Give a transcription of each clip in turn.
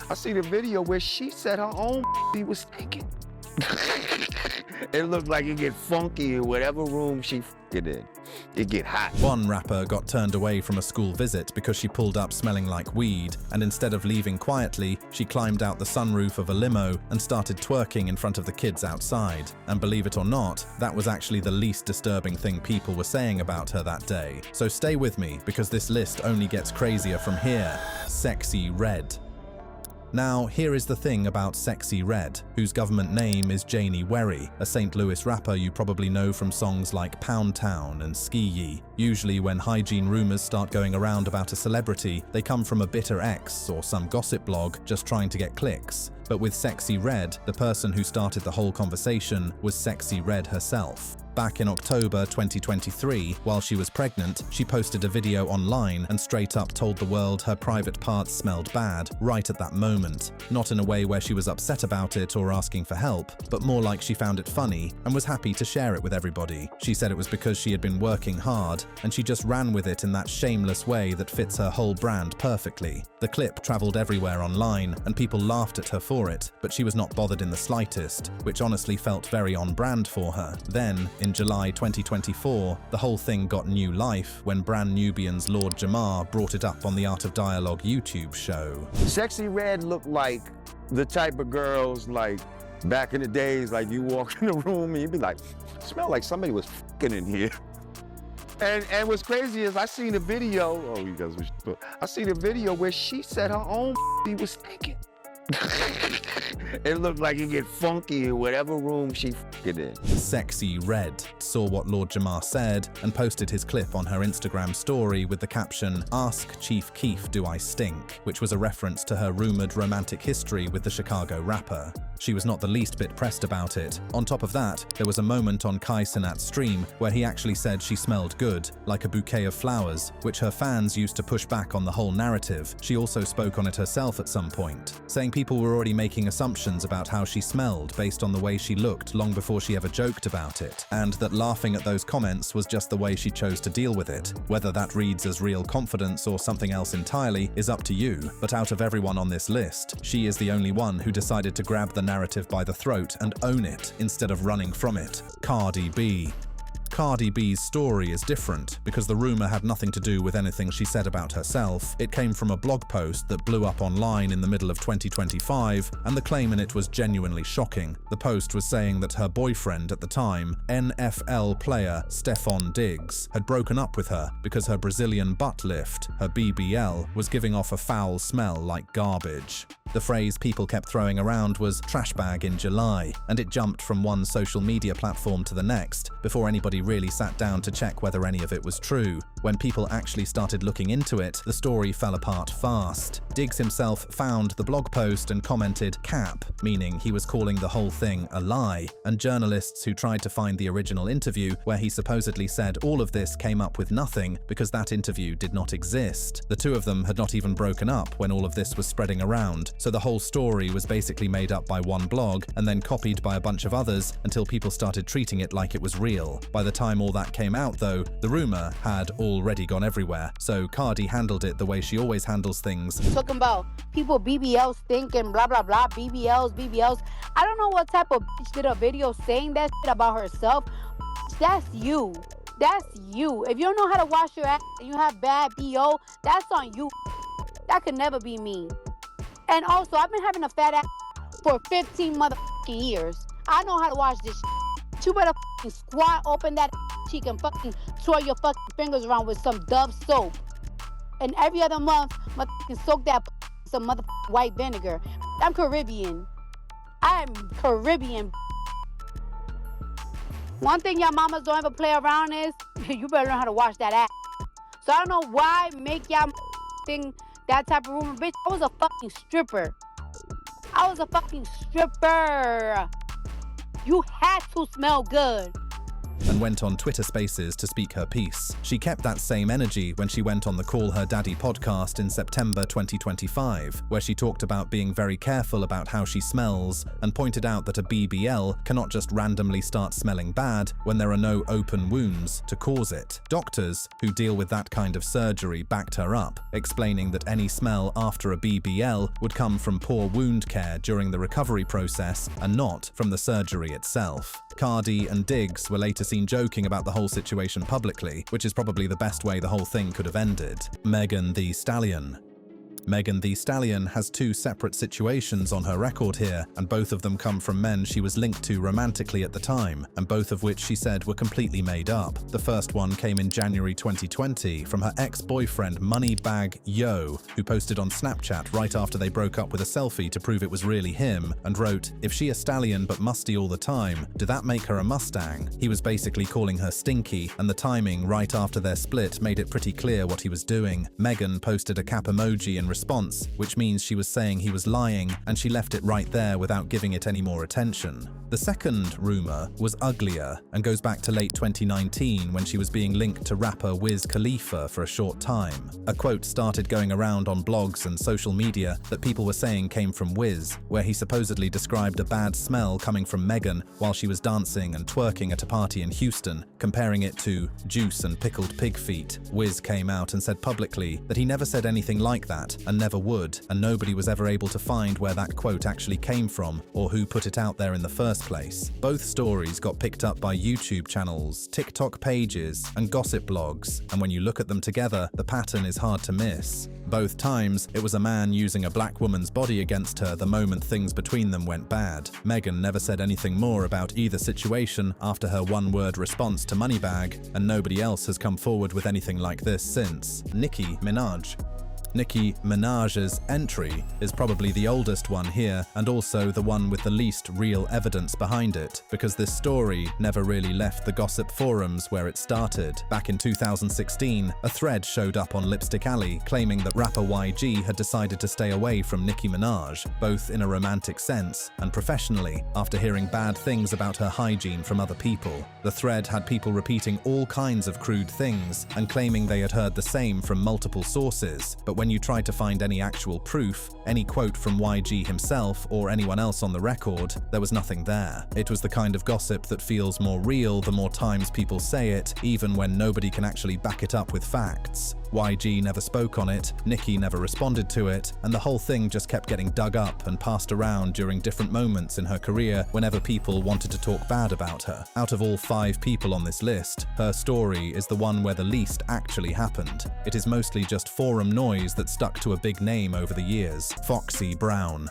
I seen a video where she said her own was stinking. It looked like it get funky in whatever room she f***ing in. It get hot. One rapper got turned away from a school visit because she pulled up smelling like weed, and instead of leaving quietly, she climbed out the sunroof of a limo and started twerking in front of the kids outside. And believe it or not, that was actually the least disturbing thing people were saying about her that day. So stay with me, because this list only gets crazier from here. Sexy Red. Now, here is the thing about Sexy Red, whose government name is Janie Werry, a St. Louis rapper you probably know from songs like Pound Town and Ski Ye. Usually when hygiene rumors start going around about a celebrity, they come from a bitter ex or some gossip blog just trying to get clicks. But with Sexy Red, the person who started the whole conversation was Sexy Red herself. Back in October 2023, while she was pregnant, she posted a video online and straight up told the world her private parts smelled bad right at that moment. Not in a way where she was upset about it or asking for help, but more like she found it funny and was happy to share it with everybody. She said it was because she had been working hard and she just ran with it in that shameless way that fits her whole brand perfectly. The clip traveled everywhere online and people laughed at her for it, but she was not bothered in the slightest, which honestly felt very on brand for her. Then, in July 2024, the whole thing got new life when brand Nubian's Lord Jamar brought it up on the Art of Dialogue YouTube show. Sexy Red looked like the type of girls like back in the days, like you walk in the room and you'd be like, smell like somebody was f***ing in here. And what's crazy is I seen a video, I seen a video where she said her own was stinking. It looked like it get funky in whatever room she f***ing in. Sexy Red saw what Lord Jamar said and posted his clip on her Instagram story with the caption, "Ask Chief Keef do I stink?" which was a reference to her rumored romantic history with the Chicago rapper. She was not the least bit pressed about it. On top of that, there was a moment on Kai Cenat's stream where he actually said she smelled good, like a bouquet of flowers, which her fans used to push back on the whole narrative. She also spoke on it herself at some point, saying people were already making assumptions about how she smelled based on the way she looked long before she ever joked about it, and that laughing at those comments was just the way she chose to deal with it. Whether that reads as real confidence or something else entirely is up to you, but out of everyone on this list, she is the only one who decided to grab the narrative by the throat and own it instead of running from it. Cardi B. Cardi B's story is different because the rumor had nothing to do with anything she said about herself. It came from a blog post that blew up online in the middle of 2025, and the claim in it was genuinely shocking. The post was saying that her boyfriend at the time, NFL player Stephon Diggs, had broken up with her because her Brazilian butt lift, her BBL, was giving off a foul smell like garbage. The phrase people kept throwing around was trash bag in July, and it jumped from one social media platform to the next before anybody really sat down to check whether any of it was true. When people actually started looking into it, the story fell apart fast. Diggs himself found the blog post and commented cap, meaning he was calling the whole thing a lie, and journalists who tried to find the original interview where he supposedly said all of this came up with nothing because that interview did not exist. The two of them had not even broken up when all of this was spreading around, so the whole story was basically made up by one blog and then copied by a bunch of others until people started treating it like it was real. By the time all that came out though, the rumor had already gone everywhere, so Cardi handled it the way she always handles things. Talking about people BBLs thinking blah blah blah, BBLs. I don't know what type of bitch did a video saying that shit about herself. That's you. That's you. If you don't know how to wash your ass and you have bad BO, that's on you. That could never be me. And also, I've been having a fat ass for 15 motherfucking years. I know how to wash this shit. You better fucking squat open that cheek and fucking twirl your fucking fingers around with some Dove soap. And every other month, motherfucking soak that some motherfucking white vinegar. I'm Caribbean. I'm Caribbean. One thing y'all mamas don't ever play around is, you better learn how to wash that ass. So I don't know why make y'all think that type of rumor. Bitch, I was a fucking stripper. I was a fucking stripper. You had to smell good. and went on Twitter Spaces to speak her piece. She kept that same energy when she went on the Call Her Daddy podcast in September 2025, where she talked about being very careful about how she smells and pointed out that a BBL cannot just randomly start smelling bad when there are no open wounds to cause it. Doctors who deal with that kind of surgery backed her up, explaining that any smell after a BBL would come from poor wound care during the recovery process and not from the surgery itself. Cardi and Diggs were later seen joking about the whole situation publicly, which is probably the best way the whole thing could have ended. Megan Thee Stallion. Megan Thee Stallion has two separate situations on her record here, and both of them come from men she was linked to romantically at the time, and both of which she said were completely made up. The first one came in January 2020 from her ex-boyfriend Moneybagg Yo, who posted on Snapchat right after they broke up with a selfie to prove it was really him, and wrote, "If she a stallion but musty all the time, do that make her a Mustang?" He was basically calling her stinky, and the timing right after their split made it pretty clear what he was doing. Megan posted a cap emoji in response, which means she was saying he was lying, and she left it right there without giving it any more attention. The second rumor was uglier and goes back to late 2019 when she was being linked to rapper Wiz Khalifa for a short time. A quote started going around on blogs and social media that people were saying came from Wiz, where he supposedly described a bad smell coming from Megan while she was dancing and twerking at a party in Houston, comparing it to juice and pickled pig feet. Wiz came out and said publicly that he never said anything like that and never would, and nobody was ever able to find where that quote actually came from or who put it out there in the first place. Both stories got picked up by YouTube channels, TikTok pages, and gossip blogs, and when you look at them together, the pattern is hard to miss. Both times, it was a man using a black woman's body against her the moment things between them went bad. Megan never said anything more about either situation after her one-word response to Moneybagg, and nobody else has come forward with anything like this since. Nicki Minaj. Nicki Minaj's entry is probably the oldest one here, and also the one with the least real evidence behind it, because this story never really left the gossip forums where it started. Back in 2016, a thread showed up on Lipstick Alley claiming that rapper YG had decided to stay away from Nicki Minaj, both in a romantic sense and professionally, after hearing bad things about her hygiene from other people. The thread had people repeating all kinds of crude things and claiming they had heard the same from multiple sources, but when you tried to find any actual proof, any quote from YG himself or anyone else on the record, there was nothing there. It was the kind of gossip that feels more real the more times people say it, even when nobody can actually back it up with facts. YG never spoke on it, Nicki never responded to it, and the whole thing just kept getting dug up and passed around during different moments in her career whenever people wanted to talk bad about her. Out of all 5 people on this list, her story is the one where the least actually happened. It is mostly just forum noise that stuck to a big name over the years. Foxy Brown.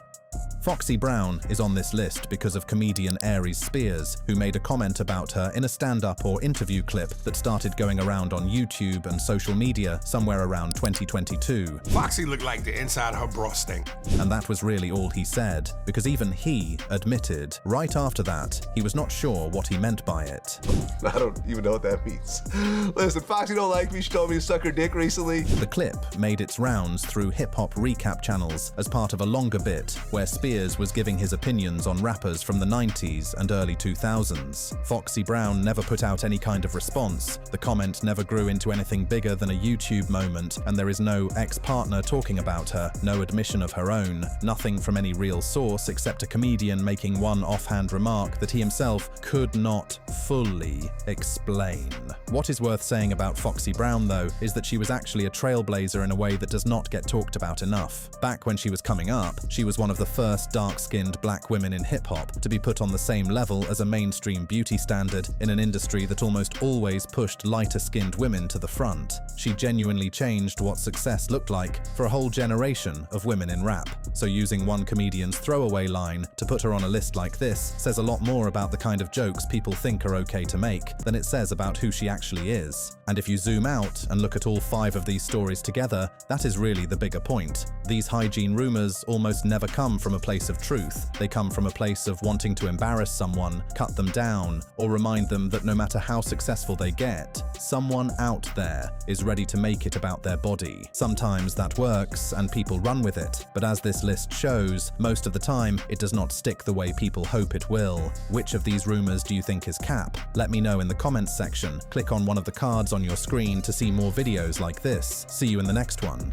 Foxy Brown is on this list because of comedian Aries Spears, who made a comment about her in a stand-up or interview clip that started going around on YouTube and social media somewhere around 2022. Foxy looked like the inside of her bra stink. And that was really all he said, because even he admitted right after that he was not sure what he meant by it. I don't even know what that means. Listen, Foxy don't like me. She told me to suck her dick recently. The clip made its rounds through hip-hop recap channels as part of a longer bit where Spears was giving his opinions on rappers from the 90s and early 2000s. Foxy Brown never put out any kind of response. The comment never grew into anything bigger than a YouTube moment, and there is no ex-partner talking about her, no admission of her own, nothing from any real source except a comedian making one offhand remark that he himself could not fully explain. What is worth saying about Foxy Brown, though, is that she was actually a trailblazer in a way that does not get talked about enough. Back when she was coming up, she was one of the first dark-skinned black women in hip-hop to be put on the same level as a mainstream beauty standard in an industry that almost always pushed lighter-skinned women to the front. She genuinely changed what success looked like for a whole generation of women in rap. So using one comedian's throwaway line to put her on a list like this says a lot more about the kind of jokes people think are okay to make than it says about who she actually is. And if you zoom out and look at all 5 of these stories together, that is really the bigger point. These hygiene rumors almost never come from a place place of truth. They come from a place of wanting to embarrass someone, cut them down, or remind them that no matter how successful they get, someone out there is ready to make it about their body. Sometimes that works and people run with it, but as this list shows, most of the time it does not stick the way people hope it will. Which of these rumors do you think is cap? Let me know in the comments section. Click on one of the cards on your screen to see more videos like this. See you in the next one.